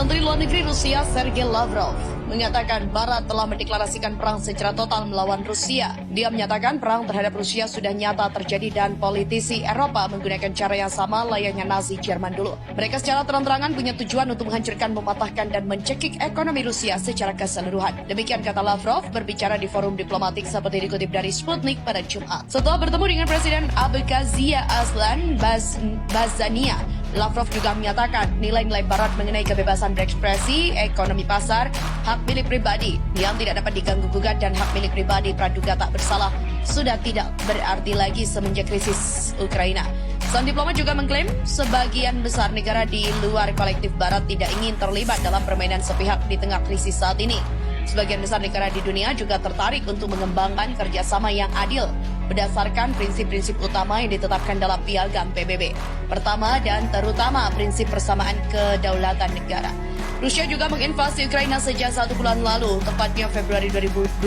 Menteri Luar Negeri Rusia Sergei Lavrov mengatakan Barat telah mendeklarasikan perang secara total melawan Rusia. Dia menyatakan perang terhadap Rusia sudah nyata terjadi dan politisi Eropa menggunakan cara yang sama layaknya Nazi Jerman dulu. Mereka secara terang-terangan punya tujuan untuk menghancurkan, mematahkan, dan mencekik ekonomi Rusia secara keseluruhan. Demikian kata Lavrov berbicara di forum diplomatik seperti dikutip dari Sputnik pada Jumat. Setelah bertemu dengan Presiden Abkhazia Aslan Bazania, Lavrov juga menyatakan nilai-nilai Barat mengenai kebebasan berekspresi, ekonomi pasar, hak milik pribadi yang tidak dapat diganggu-gugat dan hak milik pribadi praduga tak bersalah sudah tidak berarti lagi semenjak krisis Ukraina. Sang diplomat juga mengklaim sebagian besar negara di luar kolektif Barat tidak ingin terlibat dalam permainan sepihak di tengah krisis saat ini. Sebagian besar negara di dunia juga tertarik untuk mengembangkan kerjasama yang adil berdasarkan prinsip-prinsip utama yang ditetapkan dalam Piagam PBB. Pertama dan terutama prinsip persamaan kedaulatan negara. Rusia juga menginvasi Ukraina sejak 1 bulan lalu, tepatnya Februari 2022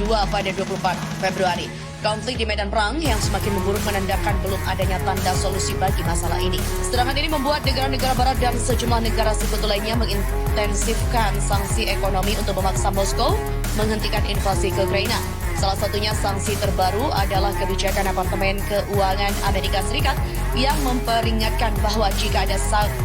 pada 24 Februari. Konflik di medan perang yang semakin memburuk menandakan belum adanya tanda solusi bagi masalah ini. Serangan ini membuat negara-negara Barat dan sejumlah negara sekutu lainnya mengintensifkan sanksi ekonomi untuk memaksa Moskow menghentikan invasi ke Ukraina. Salah satunya sanksi terbaru adalah kebijakan Departemen Keuangan Amerika Serikat yang memperingatkan bahwa jika ada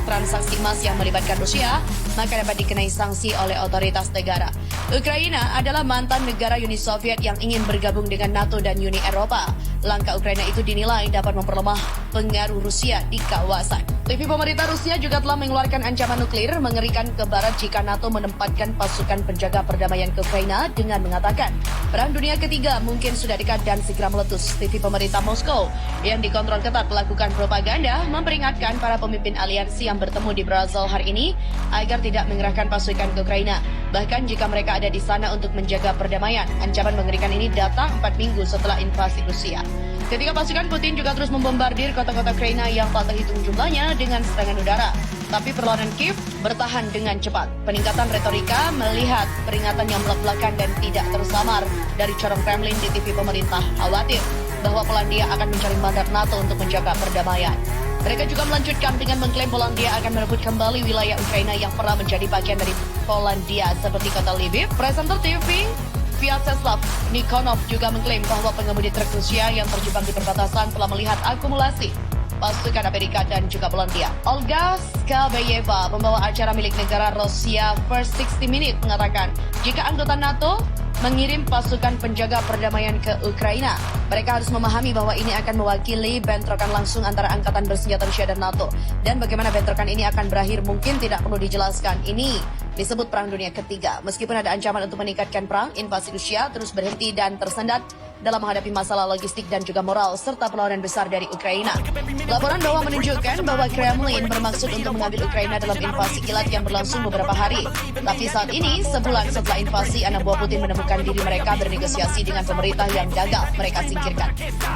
transaksi emas yang melibatkan Rusia, maka dapat dikenai sanksi oleh otoritas negara. Ukraina adalah mantan negara Uni Soviet yang ingin bergabung dengan NATO dan Uni Eropa. Langkah Ukraina itu dinilai dapat memperlemah pengaruh Rusia di kawasan. TV pemerintah Rusia juga telah mengeluarkan ancaman nuklir mengerikan ke Barat jika NATO menempatkan pasukan penjaga perdamaian ke Ukraina dengan mengatakan Perang Dunia Ketiga mungkin sudah dekat dan segera meletus. TV pemerintah Moskow yang dikontrol ketat melakukan propaganda memperingatkan para pemimpin aliansi yang bertemu di Brussels hari ini agar tidak mengerahkan pasukan ke Ukraina. Bahkan jika mereka ada di sana untuk menjaga perdamaian, ancaman mengerikan ini datang 4 minggu setelah invasi Rusia. Ketika pasukan Putin juga terus membombardir kota-kota Ukraina yang tak terhitung jumlahnya dengan serangan udara. Tapi perlawanan Kiev bertahan dengan cepat. Peningkatan retorika melihat peringatan yang belak-belakan dan tidak tersamar dari corong Kremlin di TV pemerintah khawatir bahwa Polandia akan mencari mandat NATO untuk menjaga perdamaian. Mereka juga melanjutkan dengan mengklaim Polandia akan merebut kembali wilayah Ukraina yang pernah menjadi bagian dari Polandia seperti kota Lviv. Presenter TV Vyacheslav Nikonov juga mengklaim bahwa pengemudi truk Rusia yang terjebak di perbatasan telah melihat akumulasi pasukan Amerika dan juga Polandia. Olga Skabeyeva, pembawa acara milik negara Rusia First 60 Minutes, mengatakan jika anggota NATO mengirim pasukan penjaga perdamaian ke Ukraina, mereka harus memahami bahwa ini akan mewakili bentrokan langsung antara angkatan bersenjata Rusia dan NATO. Dan bagaimana bentrokan ini akan berakhir mungkin tidak perlu dijelaskan. Ini disebut Perang Dunia Ketiga. Meskipun ada ancaman untuk meningkatkan perang, invasi Rusia terus berhenti dan tersendat dalam menghadapi masalah logistik dan juga moral serta perlawanan besar dari Ukraina. Laporan bahwa menunjukkan bahwa Kremlin bermaksud untuk mengambil Ukraina dalam invasi kilat yang berlangsung beberapa hari. Tapi saat ini, sebulan setelah invasi, anak buah Putin menemukan diri mereka bernegosiasi dengan pemerintah yang gagal mereka singkirkan.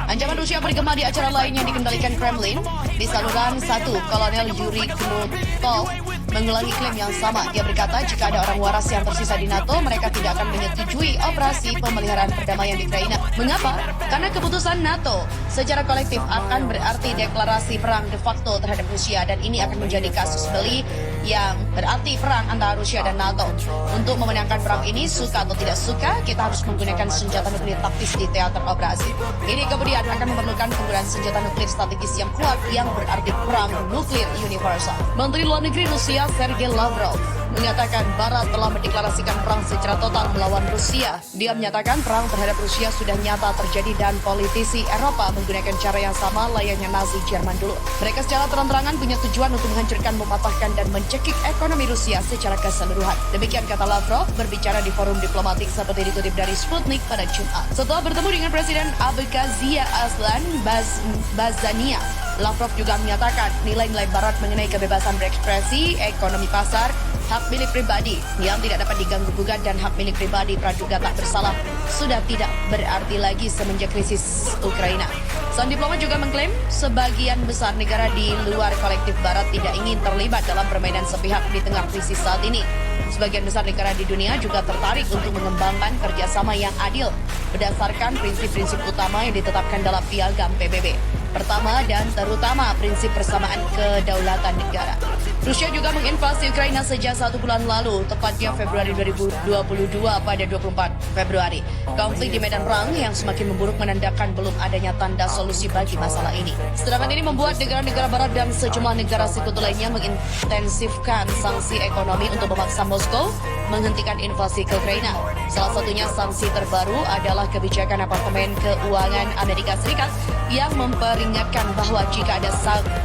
Ancaman Rusia bergema di acara lain yang dikendalikan Kremlin. Di saluran 1, Kolonel Yuri Knutov mengulangi klaim yang sama. Dia berkata jika ada orang waras yang tersisa di NATO, mereka tidak akan menyetujui operasi pemeliharaan perdamaian di Ukraina. Mengapa? Karena keputusan NATO secara kolektif akan berarti deklarasi perang de facto terhadap Rusia dan ini akan menjadi kasus beli yang berarti perang antara Rusia dan NATO. Untuk memenangkan perang ini, suka atau tidak suka, kita harus menggunakan senjata nuklir taktis di teater operasi. Ini kemudian akan memerlukan penggunaan senjata nuklir strategis yang kuat yang berarti perang nuklir universal. Menteri Luar Negeri Rusia Sergei Lavrov mengatakan Barat telah mendeklarasikan perang secara total melawan Rusia. Dia menyatakan perang terhadap Rusia sudah nyata terjadi dan politisi Eropa menggunakan cara yang sama layaknya Nazi Jerman dulu. Mereka secara terang-terangan punya tujuan untuk menghancurkan, mematahkan, dan mencekik ekonomi Rusia secara keseluruhan. Demikian kata Lavrov berbicara di forum diplomatik seperti dikutip dari Sputnik pada Jumat. Setelah bertemu dengan Presiden Abkhazia Aslan Bazania, Lavrov juga menyatakan nilai-nilai Barat mengenai kebebasan berekspresi, ekonomi pasar, hak milik pribadi yang tidak dapat diganggu-gugat dan hak milik pribadi praduga tak bersalah sudah tidak berarti lagi semenjak krisis Ukraina. Sang diplomat juga mengklaim sebagian besar negara di luar kolektif Barat tidak ingin terlibat dalam permainan sepihak di tengah krisis saat ini. Sebagian besar negara di dunia juga tertarik untuk mengembangkan kerjasama yang adil berdasarkan prinsip-prinsip utama yang ditetapkan dalam Piagam PBB. Pertama dan terutama prinsip persamaan kedaulatan negara. Rusia juga menginvasi Ukraina sejak 1 bulan lalu, tepatnya Februari 2022 pada 24 Februari. Konflik di medan perang yang semakin memburuk menandakan belum adanya tanda solusi bagi masalah ini. Serangan ini membuat negara-negara barat dan sejumlah negara sekutu lainnya mengintensifkan sanksi ekonomi untuk memaksa Moskow menghentikan invasi ke Ukraina. Salah satunya sanksi terbaru adalah kebijakan Apartemen Keuangan Amerika Serikat yang memperingatkan bahwa jika ada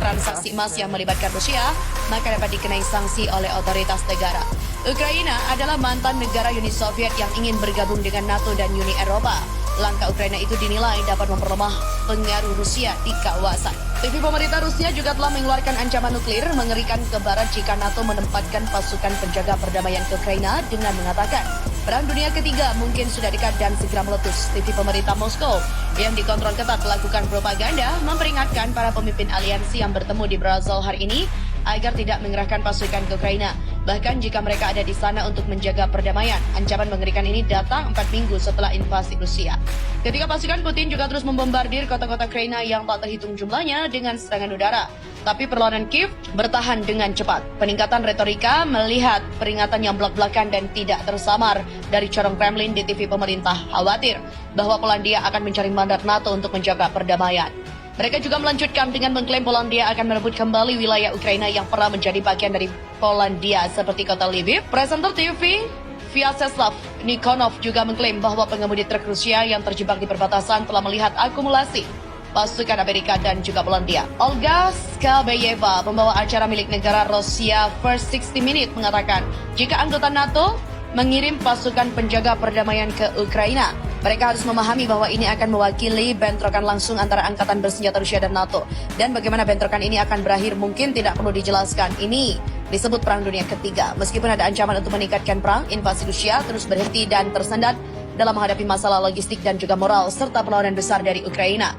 transaksi emas yang melibatkan Rusia, maka dapat dikenai sanksi oleh otoritas negara. Ukraina adalah mantan negara Uni Soviet yang ingin bergabung dengan NATO dan Uni Eropa. Langkah Ukraina itu dinilai dapat memperlemah pengaruh Rusia di kawasan. TV pemerintah Rusia juga telah mengeluarkan ancaman nuklir mengerikan ke barat jika NATO menempatkan pasukan penjaga perdamaian ke Ukraina dengan mengatakan Perang Dunia Ketiga mungkin sudah dekat dan segera meletus. TV pemerintah Moskow yang dikontrol ketat melakukan propaganda memperingatkan para pemimpin aliansi yang bertemu di Brussels hari ini agar tidak mengerahkan pasukan ke Ukraina. Bahkan jika mereka ada di sana untuk menjaga perdamaian. Ancaman mengerikan ini datang 4 minggu setelah invasi Rusia. Ketika pasukan Putin juga terus membombardir kota-kota Ukraina yang tak terhitung jumlahnya dengan serangan udara. Tapi perlawanan Kiev bertahan dengan cepat. Peningkatan retorika melihat peringatan yang belak-belakan dan tidak tersamar dari corong Kremlin di TV pemerintah khawatir bahwa Polandia akan mencari mandat NATO untuk menjaga perdamaian. Mereka juga melanjutkan dengan mengklaim Polandia akan merebut kembali wilayah Ukraina yang pernah menjadi bagian dari Polandia seperti kota Lviv. Presenter TV Vyacheslav Nikonov juga mengklaim bahwa pengemudi truk Rusia yang terjebak di perbatasan telah melihat akumulasi pasukan Amerika dan juga Polandia. Olga Skabeyeva, pembawa acara milik negara Rusia First 60 Minutes, mengatakan jika anggota NATO mengirim pasukan penjaga perdamaian ke Ukraina, mereka harus memahami bahwa ini akan mewakili bentrokan langsung antara angkatan bersenjata Rusia dan NATO. Dan bagaimana bentrokan ini akan berakhir mungkin tidak perlu dijelaskan. Ini disebut Perang Dunia Ketiga. Meskipun ada ancaman untuk meningkatkan perang, invasi Rusia terus berhenti dan tersendat dalam menghadapi masalah logistik dan juga moral serta perlawanan besar dari Ukraina.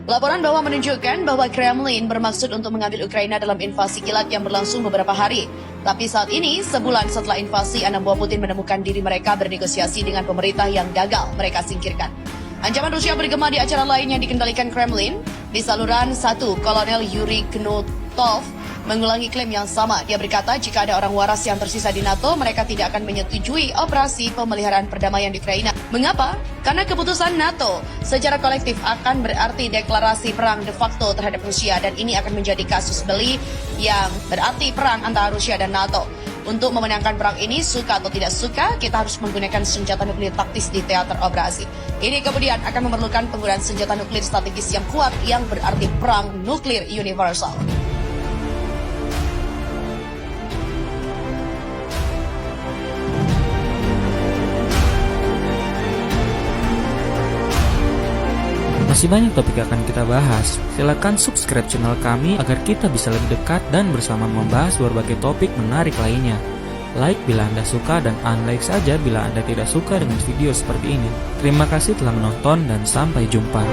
Laporan bahwa menunjukkan bahwa Kremlin bermaksud untuk mengambil Ukraina dalam invasi kilat yang berlangsung beberapa hari. Tapi saat ini, sebulan setelah invasi, anak buah Putin menemukan diri mereka bernegosiasi dengan pemerintah yang gagal mereka singkirkan. Ancaman Rusia bergema di acara lain yang dikendalikan Kremlin. Di saluran 1, Kolonel Yuri Knutov mengulangi klaim yang sama. Dia berkata jika ada orang waras yang tersisa di NATO, mereka tidak akan menyetujui operasi pemeliharaan perdamaian di Ukraina. Mengapa? Karena keputusan NATO secara kolektif akan berarti deklarasi perang de facto terhadap Rusia dan ini akan menjadi kasus beli yang berarti perang antara Rusia dan NATO. Untuk memenangkan perang ini, suka atau tidak suka, kita harus menggunakan senjata nuklir taktis di teater operasi. Ini kemudian akan memerlukan penggunaan senjata nuklir strategis yang kuat yang berarti perang nuklir universal. Masih banyak topik yang akan kita bahas. Silakan subscribe channel kami agar kita bisa lebih dekat dan bersama membahas berbagai topik menarik lainnya. Like bila Anda suka dan unlike saja bila Anda tidak suka dengan video seperti ini. Terima kasih telah menonton dan sampai jumpa.